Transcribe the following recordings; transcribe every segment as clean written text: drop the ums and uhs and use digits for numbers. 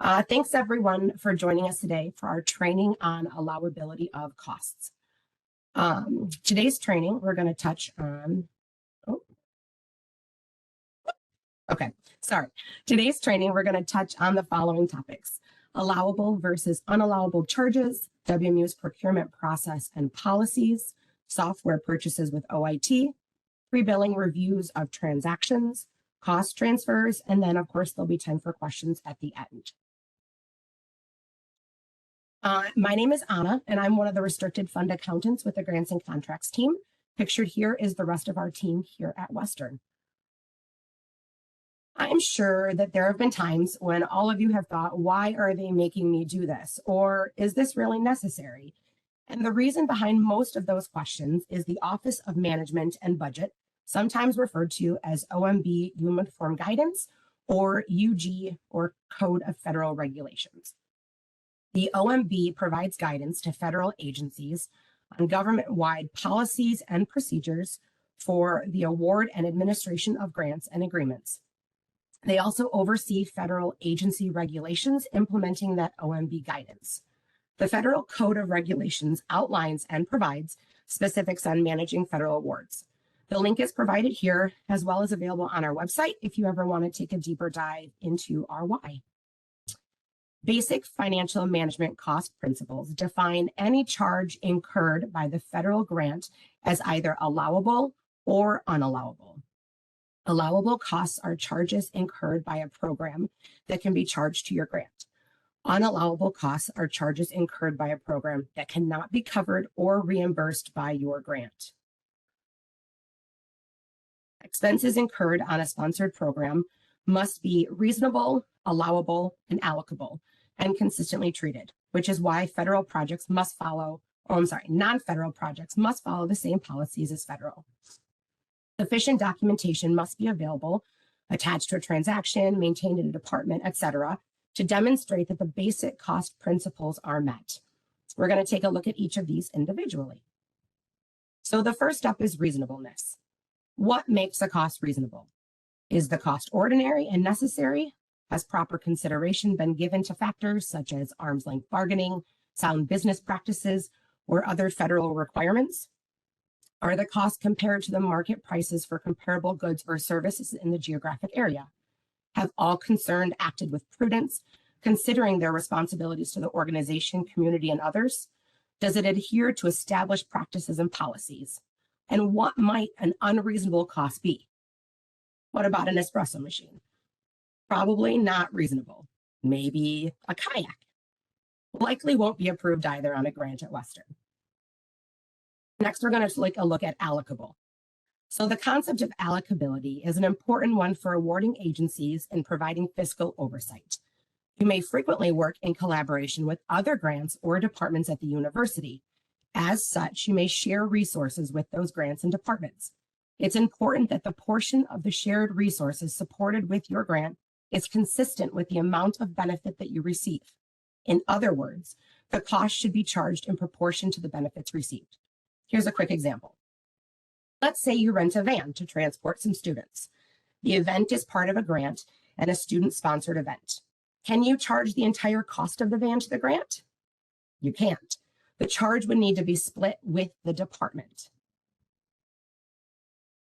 Thanks everyone for joining us today for our training on allowability of costs. Today's training, we're going to touch on, Today's training, we're going to touch on the following topics: allowable versus unallowable charges, WMU's procurement process and policies, software purchases with OIT, pre-billing reviews of transactions, cost transfers, and then of course there'll be time for questions at the end. My name is Anna, and I'm one of the restricted fund accountants with the Grants and Contracts team. Pictured here is the rest of our team here at Western. I'm sure that there have been times when all of you have thought, why are they making me do this? Or is this really necessary? And the reason behind most of those questions is the Office of Management and Budget, sometimes referred to as OMB Uniform Guidance, or UG, or Code of Federal Regulations. The OMB provides guidance to federal agencies on government-wide policies and procedures for the award and administration of grants and agreements. They also oversee federal agency regulations implementing that OMB guidance. The Federal Code of Regulations outlines and provides specifics on managing federal awards. The link is provided here, as well as available on our website if you ever want to take a deeper dive into our why. Basic financial management cost principles define any charge incurred by the federal grant as either allowable or unallowable. Allowable costs are charges incurred by a program that can be charged to your grant. Unallowable costs are charges incurred by a program that cannot be covered or reimbursed by your grant. Expenses incurred on a sponsored program must be reasonable, allowable, and allocable, and consistently treated, which is why non-federal projects must follow the same policies as federal. Sufficient documentation must be available, attached to a transaction, maintained in a department, etc., to demonstrate that the basic cost principles are met. We're going to take a look at each of these individually. So the first step is reasonableness. What makes a cost reasonable? Is the cost ordinary and necessary? Has proper consideration been given to factors such as arm's length bargaining, sound business practices, or other federal requirements? Are the costs compared to the market prices for comparable goods or services in the geographic area? Have all concerned acted with prudence, considering their responsibilities to the organization, community, and others? Does it adhere to established practices and policies? And what might an unreasonable cost be? What about an espresso machine? Probably not reasonable. Maybe a kayak. Likely won't be approved either on a grant at Western. Next, we're going to take a look at allocable. So the concept of allocability is an important one for awarding agencies and providing fiscal oversight. You may frequently work in collaboration with other grants or departments at the university. As such, you may share resources with those grants and departments. It's important that the portion of the shared resources supported with your grant is consistent with the amount of benefit that you receive. In other words, the cost should be charged in proportion to the benefits received. Here's a quick example. Let's say you rent a van to transport some students. The event is part of a grant and a student-sponsored event. Can you charge the entire cost of the van to the grant? You can't. The charge would need to be split with the department.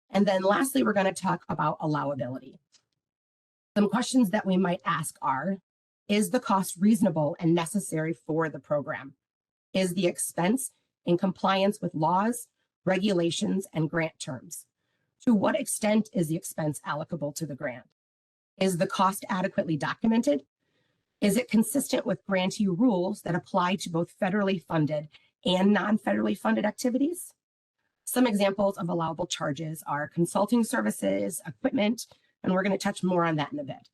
And then lastly, we're going to talk about allowability. Some questions that we might ask are, is the cost reasonable and necessary for the program? Is the expense in compliance with laws, regulations, and grant terms? To what extent is the expense allocable to the grant? Is the cost adequately documented? Is it consistent with grantee rules that apply to both federally funded and non-federally funded activities? Some examples of allowable charges are consulting services, equipment, and we're going to touch more on that in a bit.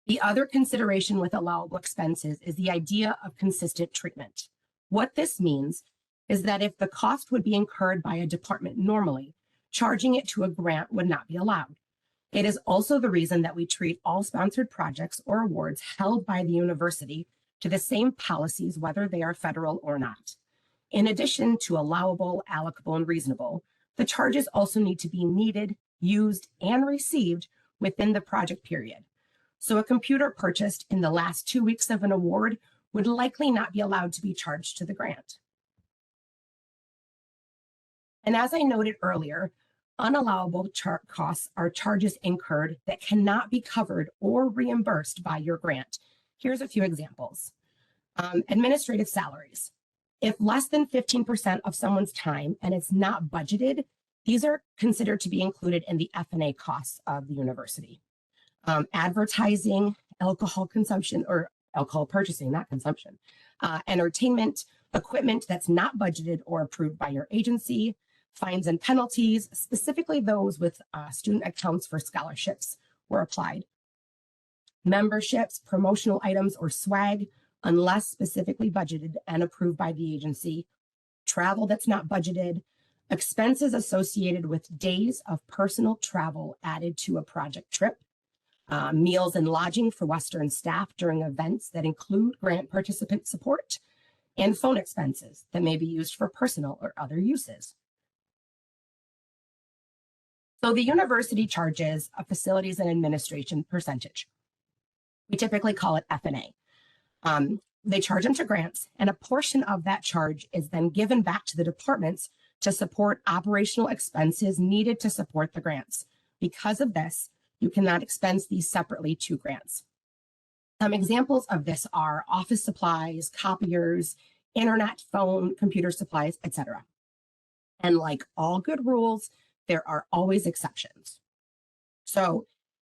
The other consideration with allowable expenses is the idea of consistent treatment. What this means is that if the cost would be incurred by a department normally, charging it to a grant would not be allowed. It is also the reason that we treat all sponsored projects or awards held by the university to the same policies, whether they are federal or not. In addition to allowable, allocable, and reasonable, the charges also need to be needed, used, and received within the project period. So a computer purchased in the last 2 weeks of an award would likely not be allowed to be charged to the grant. And as I noted earlier, unallowable costs are charges incurred that cannot be covered or reimbursed by your grant. Here's a few examples. Administrative salaries. If less than 15% of someone's time and it's not budgeted, these are considered to be included in the F&A costs of the university. Advertising, alcohol consumption, or alcohol purchasing, not consumption, entertainment, equipment that's not budgeted or approved by your agency, fines and penalties, specifically those with student accounts for scholarships were applied. Memberships, promotional items, or swag, unless specifically budgeted and approved by the agency. Travel that's not budgeted, expenses associated with days of personal travel added to a project trip, meals and lodging for Western staff during events that include grant participant support, and phone expenses that may be used for personal or other uses. So the university charges a facilities and administration percentage. We typically call it F&A. They charge them to grants, and a portion of that charge is then given back to the departments to support operational expenses needed to support the grants. Because of this, you cannot expense these separately to grants. Some examples of this are office supplies, copiers, internet, phone, computer supplies, etc. And like all good rules, there are always exceptions. So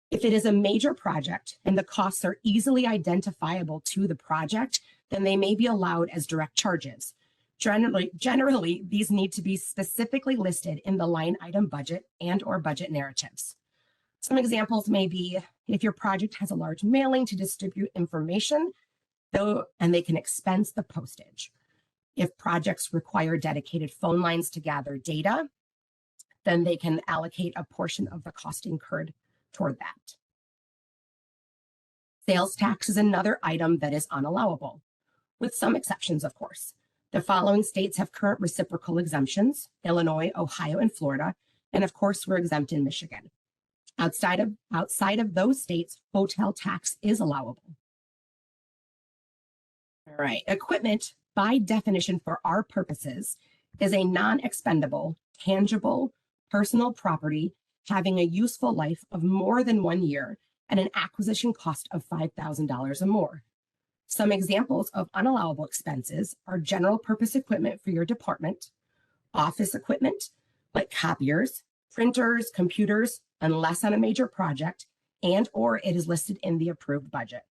if it is a major project and the costs are easily identifiable to the project, then they may be allowed as direct charges. Generally, these need to be specifically listed in the line item budget and or budget narratives. Some examples may be if your project has a large mailing to distribute information, and they can expense the postage. If projects require dedicated phone lines to gather data, then they can allocate a portion of the cost incurred toward that. Sales tax is another item that is unallowable, with some exceptions, of course. The following states have current reciprocal exemptions: Illinois, Ohio, and Florida, and of course, we're exempt in Michigan. Outside of those states, hotel tax is allowable. All right, equipment, by definition for our purposes, is a non-expendable, tangible, personal property having a useful life of more than 1 year and an acquisition cost of $5,000 or more. Some examples of unallowable expenses are general purpose equipment for your department, office equipment like copiers, printers, computers, unless on a major project and or it is listed in the approved budget.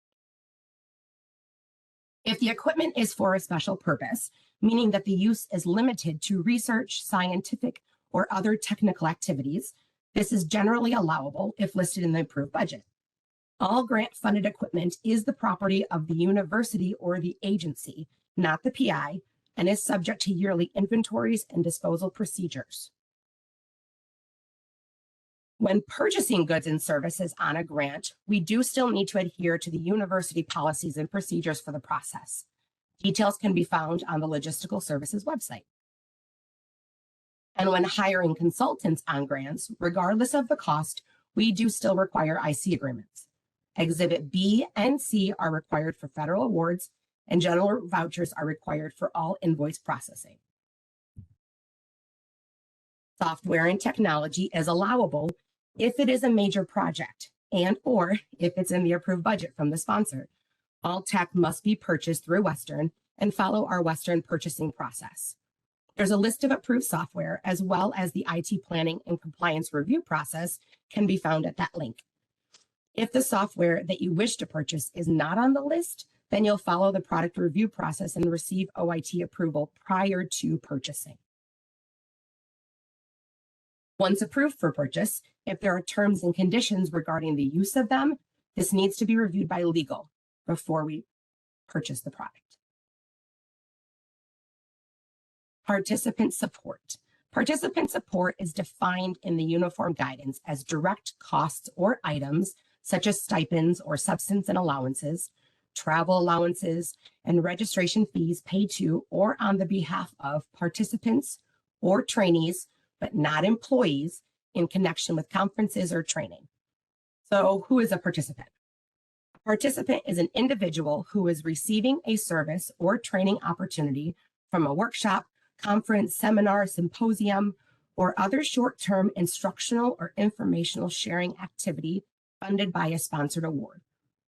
If the equipment is for a special purpose, meaning that the use is limited to research, scientific, or other technical activities, this is generally allowable if listed in the approved budget. All grant-funded equipment is the property of the university or the agency, not the PI, and is subject to yearly inventories and disposal procedures. When purchasing goods and services on a grant, we do still need to adhere to the university policies and procedures for the process. Details can be found on the Logistical Services website. And when hiring consultants on grants, regardless of the cost, we do still require IC agreements. Exhibit B and C are required for federal awards, and general vouchers are required for all invoice processing. Software and technology is allowable if it is a major project and or if it's in the approved budget from the sponsor. All tech must be purchased through Western and follow our Western purchasing process. There's a list of approved software as well as the IT planning and compliance review process can be found at that link. If the software that you wish to purchase is not on the list, then you'll follow the product review process and receive OIT approval prior to purchasing. Once approved for purchase, if there are terms and conditions regarding the use of them, this needs to be reviewed by legal before we purchase the product. Participant support. Participant support is defined in the uniform guidance as direct costs or items such as stipends or substance and allowances, travel allowances, and registration fees paid to or on the behalf of participants or trainees, but not employees, in connection with conferences or training. So who is a participant? Participant is an individual who is receiving a service or training opportunity from a workshop, conference, seminar, symposium, or other short-term instructional or informational sharing activity funded by a sponsored award.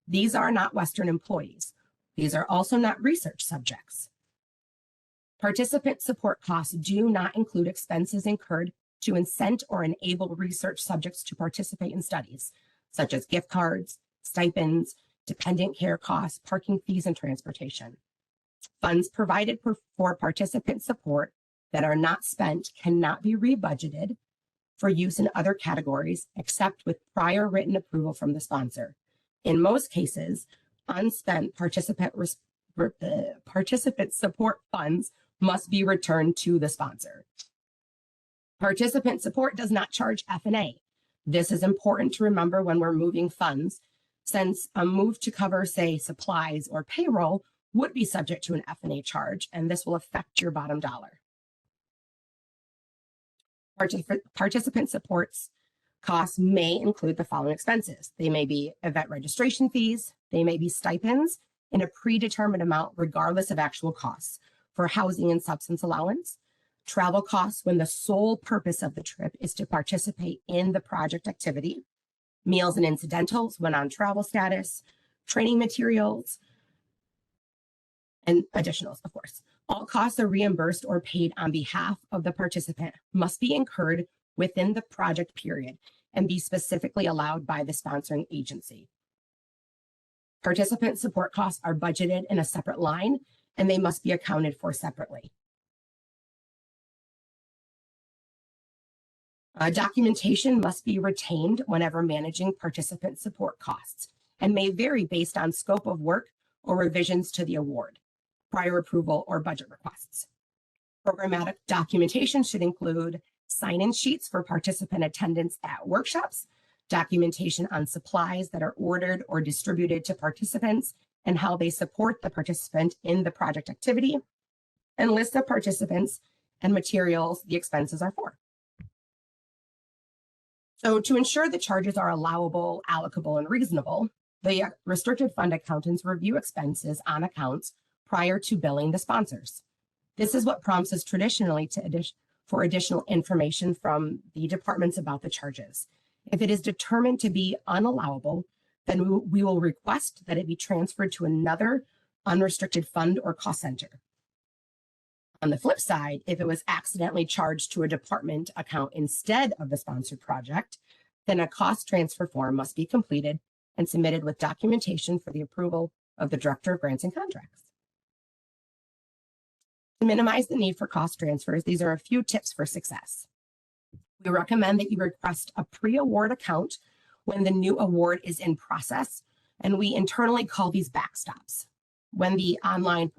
These are not Western employees. These are also not research subjects. Participant support costs do not include expenses incurred to incent or enable research subjects to participate in studies, such as gift cards, stipends, dependent care costs, parking fees, and transportation. Funds provided for participant support that are not spent cannot be rebudgeted for use in other categories except with prior written approval from the sponsor. In most cases, unspent participant support funds must be returned to the sponsor. Participant support does not charge F&A. This is important to remember when we're moving funds, since a move to cover, say, supplies or payroll would be subject to an F&A charge, and this will affect your bottom dollar. Participant supports costs may include the following expenses. They may be event registration fees. They may be stipends in a predetermined amount regardless of actual costs for housing and substance allowance, travel costs when the sole purpose of the trip is to participate in the project activity, meals and incidentals when on travel status, training materials, and additionals, of course. All costs are reimbursed or paid on behalf of the participant, must be incurred within the project period and be specifically allowed by the sponsoring agency. Participant support costs are budgeted in a separate line, and they must be accounted for separately. Documentation must be retained whenever managing participant support costs and may vary based on scope of work or revisions to the award, prior approval, or budget requests. Programmatic documentation should include sign-in sheets for participant attendance at workshops, documentation on supplies that are ordered or distributed to participants and how they support the participant in the project activity, and list of participants and materials the expenses are for. So to ensure the charges are allowable, allocable, and reasonable, the restricted fund accountants review expenses on accounts prior to billing the sponsors. This is what prompts us traditionally for additional information from the departments about the charges. If it is determined to be unallowable, then we will request that it be transferred to another unrestricted fund or cost center. On the flip side, if it was accidentally charged to a department account instead of the sponsored project, then a cost transfer form must be completed and submitted with documentation for the approval of the Director of Grants and Contracts. To minimize the need for cost transfers, these are a few tips for success. We recommend that you request a pre-award account when the new award is in process, and we internally call these backstops. When the online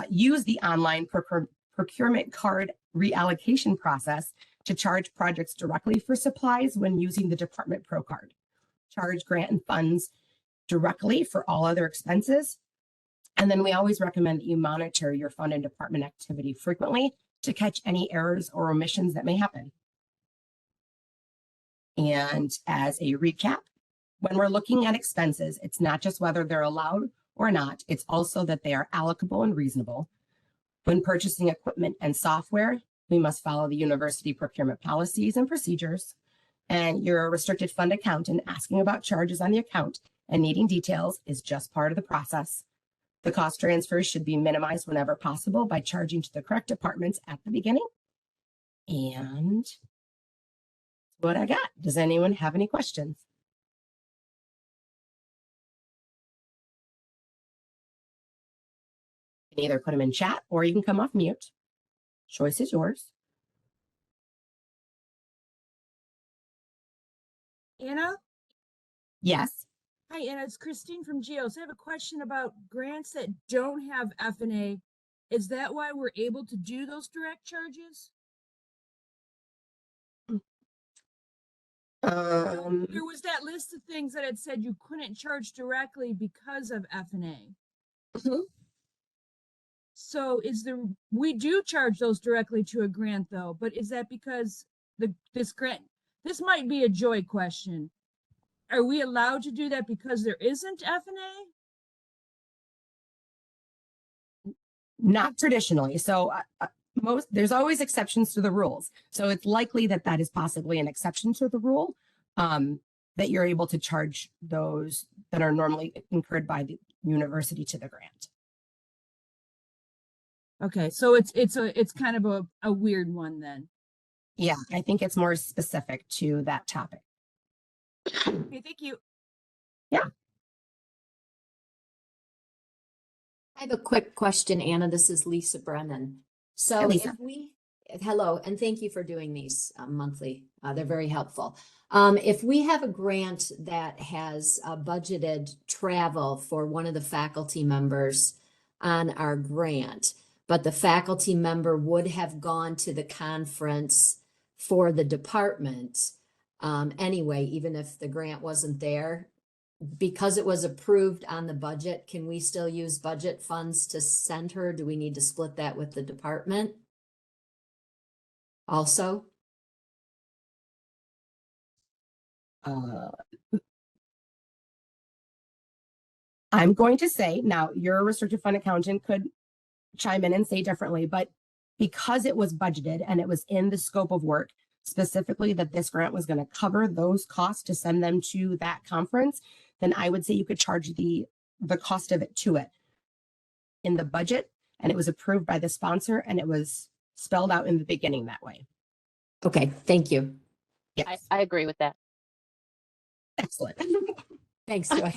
use the online procurement card reallocation process to charge projects directly for supplies when using the department pro card. Charge grant and funds directly for all other expenses. And then we always recommend that you monitor your fund and department activity frequently to catch any errors or omissions that may happen. And as a recap, when we're looking at expenses, it's not just whether they're allowed or not, it's also that they are allocable and reasonable. When purchasing equipment and software, we must follow the university procurement policies and procedures. And your restricted fund accountant asking about charges on the account and needing details is just part of the process. The cost transfers should be minimized whenever possible by charging to the correct departments at the beginning. And what I got. Does anyone have any questions? You can either put them in chat or you can come off mute. Choice is yours. Anna? Yes. Hi, Anna. It's Christine from GEOS. I have a question about grants that don't have F&A. Is that why we're able to do those direct charges? There was that list of things that had said you couldn't charge directly because of F&A. Mm-hmm. So we do charge those directly to a grant though, but is that because this grant, this might be a Joy question. are we allowed to do that because there isn't F&A? Not traditionally. So there's always exceptions to the rules. So it's likely that that is possibly an exception to the rule, that you're able to charge those that are normally incurred by the university to the grant. Okay, so it's kind of a weird one then. Yeah, I think it's more specific to that topic. Okay, thank you. Yeah. I have a quick question, Anna. This is Lisa Brennan. So Hi, Lisa. hello, and thank you for doing these monthly. They're very helpful. If we have a grant that has budgeted travel for one of the faculty members on our grant, but the faculty member would have gone to the conference for the department anyway, even if the grant wasn't there, because it was approved on the budget, can we still use budget funds to send her? Do we need to split that with the department? Also? I'm going to say, now your restricted fund accountant could chime in and say differently, but because it was budgeted and it was in the scope of work, specifically that this grant was going to cover those costs to send them to that conference, then I would say you could charge the cost of it to it in the budget, and it was approved by the sponsor and it was spelled out in the beginning that way. Okay, thank you. Yes. I agree with that. Excellent. Thanks, Joy.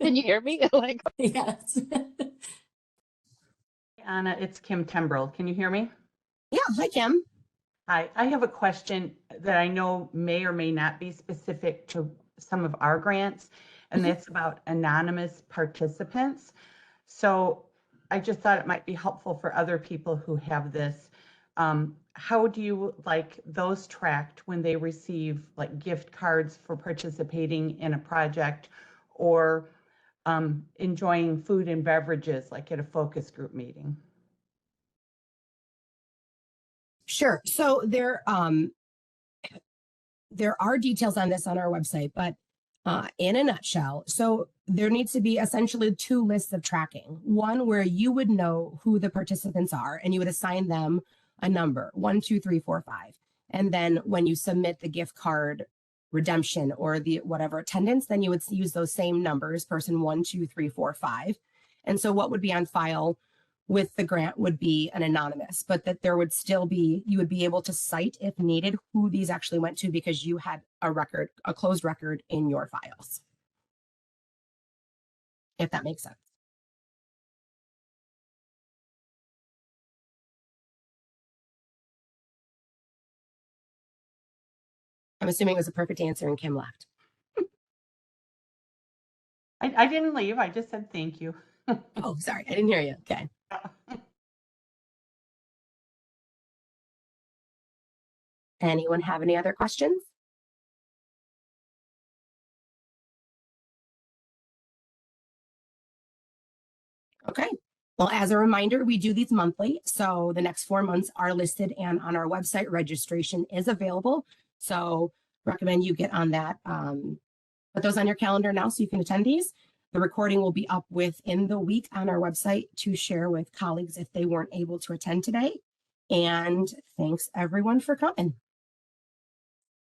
Can you hear me? Like, Yes. Anna, it's Kim Tembrell. Can you hear me? Yeah. Hi, Kim. Hi, I have a question that I know may or may not be specific to some of our grants, and that's about anonymous participants. So I just thought it might be helpful for other people who have this. How do you like those tracked when they receive like gift cards for participating in a project or enjoying food and beverages like at a focus group meeting? Sure. So there are details on this on our website, but in a nutshell, so there needs to be essentially two lists of tracking. One where you would know who the participants are and you would assign them a number, 1, 2, 3, 4, 5. And then when you submit the gift card redemption or the whatever attendance, then you would use those same numbers, person 1, 2, 3, 4, 5. And so what would be on file with the grant would be an anonymous, but that there would still be, you would be able to cite if needed who these actually went to because you had a record, a closed record in your files. If that makes sense. I'm assuming it was a perfect answer and Kim left. I didn't leave. I just said thank you. Oh, sorry. I didn't hear you. Okay. Anyone have any other questions? Okay. Well, as a reminder, we do these monthly. So the next 4 months are listed and on our website, registration is available. So recommend you get on that. Put those on your calendar now so you can attend these. The recording will be up within the week on our website to share with colleagues if they weren't able to attend today. And thanks everyone for coming.